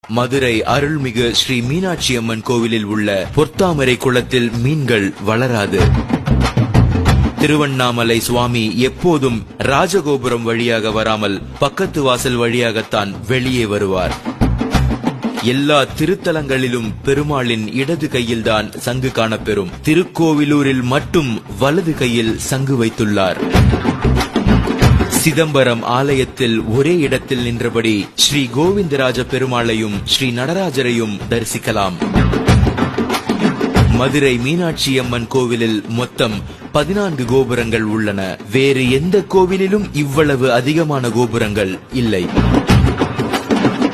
மதுரை அருள்மிகு ஸ்ரீ மீனாட்சி அம்மன் கோவிலில் உள்ள பொற்தாமரை குளத்தில் மீன்கள் வளராது. திருவண்ணாமலை சுவாமி எப்போதும் ராஜகோபுரம் வழியாக வராமல் பக்கத்து வாசல் வழியாகத்தான் வெளியே வருவார். எல்லா திருத்தலங்களிலும் பெருமாளின் இடது கையில்தான் சங்கு காணப்பெறும். திருக்கோவிலூரில் மட்டும் வலது கையில் சங்கு வைத்துள்ளார். சிதம்பரம் ஆலயத்தில் ஒரே இடத்தில் நின்றபடி ஸ்ரீ கோவிந்தராஜ பெருமாளையும் ஸ்ரீ நடராஜரையும் தரிசிக்கலாம். மதுரை மீனாட்சி அம்மன் கோவிலில் மொத்தம் 14 கோபுரங்கள் உள்ளன. வேறு எந்த கோவிலிலும் இவ்வளவு அதிகமான கோபுரங்கள் இல்லை.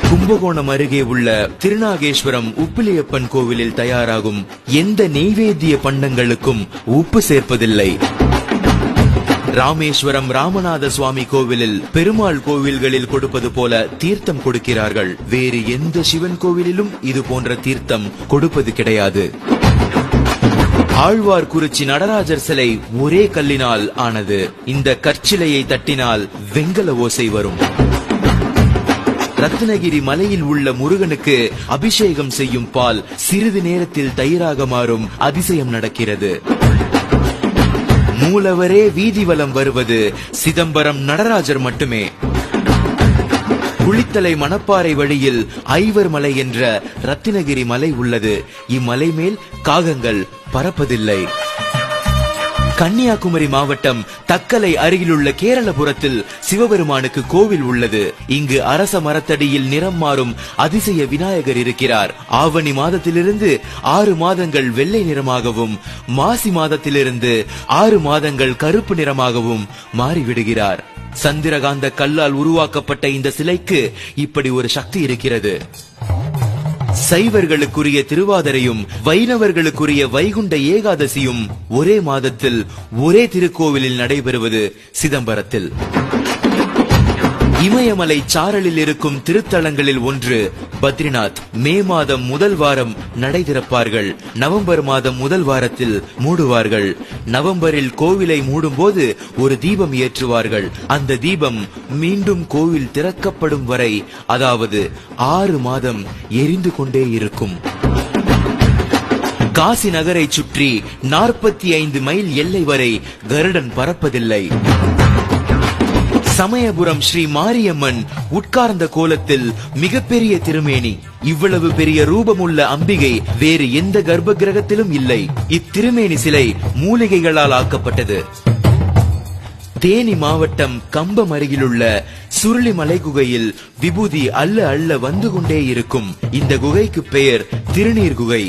கும்பகோணம் அருகே உள்ள திருநாகேஸ்வரம் உப்பிலியப்பன் கோவிலில் தயாராகும் எந்த நெய்வேத்திய பண்டங்களுக்கும் உப்பு சேர்ப்பதில்லை. ராமேஸ்வரம் ராமநாத சுவாமி கோவிலில் பெருமாள் கோவில்களில் கொடுப்பது போல தீர்த்தம் கொடுக்கிறார்கள். வேறு எந்த சிவன் கோவிலிலும் இது போன்ற தீர்த்தம் கொடுப்பது கிடையாது. ஆழ்வார்குறிச்சி நடராஜர் சிலை ஒரே கல்லினால் ஆனது. இந்த கற்சிலையை தட்டினால் வெங்கல ஓசை வரும். ரத்னகிரி மலையில் உள்ள முருகனுக்கு அபிஷேகம் செய்யும் பால் சிறிது நேரத்தில் தயிராக மாறும் அதிசயம் நடக்கிறது. மூலவரே வீதி வலம் வருவது சிதம்பரம் நடராஜர் மட்டுமே. குளித்தலை மணப்பாறை வழியில் ஐவர் மலை என்ற ரத்தினகிரி மலை உள்ளது. இம்மலை மேல் காகங்கள் பறப்பதில்லை. கன்னியாகுமரி மாவட்டம் தக்கலை அருகிலுள்ள கேரளபுரத்தில் சிவபெருமானுக்கு கோவில் உள்ளது. இங்கு அரச மரத்தடியில் நிறம் மாறும் அதிசய விநாயகர் இருக்கிறார். ஆவணி மாதத்திலிருந்து 6 மாதங்கள் வெள்ளை நிறமாகவும், மாசி மாதத்திலிருந்து 6 மாதங்கள் கருப்பு நிறமாகவும் மாறிவிடுகிறார். சந்திரகாந்த கல்லால் உருவாக்கப்பட்ட இந்த சிலைக்கு இப்படி ஒரு சக்தி இருக்கிறது. சைவர்களுக்குரிய திருவாதிரையும் வைணவர்களுக்குரிய வைகுண்ட ஏகாதசியும் ஒரே மாதத்தில் ஒரே திருக்கோவிலில் நடைபெறுவது சிதம்பரத்தில். இமயமலை சாரலில் இருக்கும் திருத்தலங்களில் ஒன்று பத்ரிநாத். மே மாதம் முதல் வாரம் நடை திறப்பார்கள். நவம்பர் மாதம் முதல் வாரத்தில் மூடுவார்கள். நவம்பரில் கோவிலை மூடும் போது ஒரு தீபம் ஏற்றுவார்கள். அந்த தீபம் மீண்டும் கோவில் திறக்கப்படும் வரை, அதாவது 6 மாதம் எரிந்து கொண்டே இருக்கும். காசி நகரை சுற்றி 45 மைல் எல்லை வரை கருடன் பறப்பதில்லை. சமயபுரம் ஸ்ரீ மாரியம்மன் உட்கார்ந்த கோலத்தில் மிகப்பெரிய திருமேனி. இவ்வளவு பெரிய ரூபமுள்ள அம்பிகை வேறு எந்த கர்ப்ப கிரகத்திலும் இல்லை. இத்திருமேனி சிலை மூலிகைகளால் ஆக்கப்பட்டது. தேனி மாவட்டம் கம்பம் அருகிலுள்ள சுருளிமலை குகையில் விபூதி அள்ள அள்ள வந்து கொண்டே இருக்கும். இந்த குகைக்கு பெயர் திருநீர் குகை.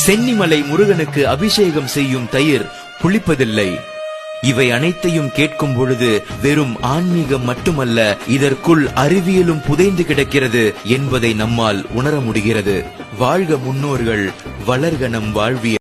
சென்னிமலை முருகனுக்கு அபிஷேகம் செய்யும் தயிர் புளிப்பதில்லை. இவை அனைத்தையும் கேட்கும் பொழுது வெறும் ஆன்மீகம் மட்டுமல்ல, இதற்குள் அறிவியலும் புதைந்து கிடக்கிறது என்பதை நம்மால் உணர முடிகிறது. வாழ்க முன்னோர்கள், வளர்க நம் வாழ்வியல்.